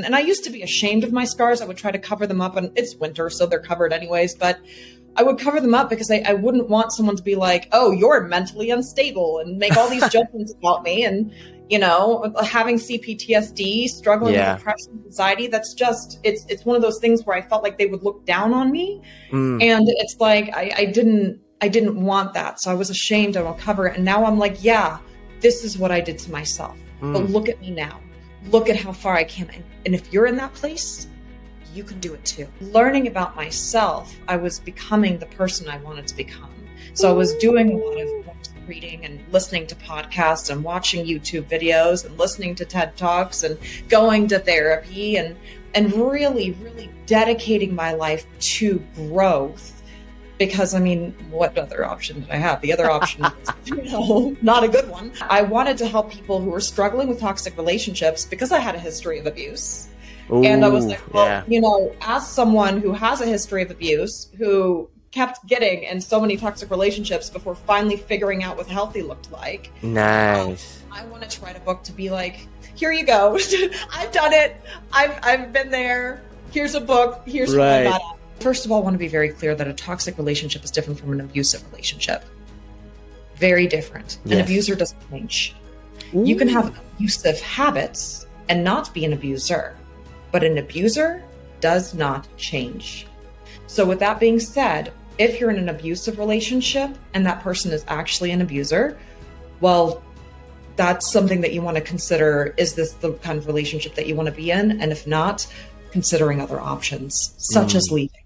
And I used to be ashamed of my scars. I would try to cover them up, and it's winter, so they're covered anyways. But I would cover them up because I wouldn't want someone to be like, oh, you're mentally unstable, and make all these judgments about me. And, you know, having CPTSD, struggling with depression, anxiety, that's just, it's one of those things where I felt like they would look down on me. And it's like, I didn't want that. So I was ashamed. I will cover it. And now I'm like, yeah, this is what I did to myself. But look at me now. Look at how far I came. And if you're in that place, you can do it too. Learning about myself, I was becoming the person I wanted to become. So I was doing a lot of reading and listening to podcasts and watching YouTube videos and listening to TED Talks and going to therapy and really, really dedicating my life to growth. Because, I mean, what other option did I have? The other option was, not a good one. I wanted to help people who were struggling with toxic relationships because I had a history of abuse. Ooh, and I was like, well, you know, as someone who has a history of abuse, who kept getting in so many toxic relationships before finally figuring out what healthy looked like. Nice. I wanted to write a book to be like, here you go. I've done it. I've been there. Here's a book. Here's what I got at. First of all, I want to be very clear that a toxic relationship is different from an abusive relationship. Very different. Yes. An abuser doesn't change. Ooh. You can have abusive habits and not be an abuser, but an abuser does not change. So with that being said, if you're in an abusive relationship and that person is actually an abuser, well, that's something that you want to consider. Is this the kind of relationship that you want to be in? And if not, considering other options, such as leaving.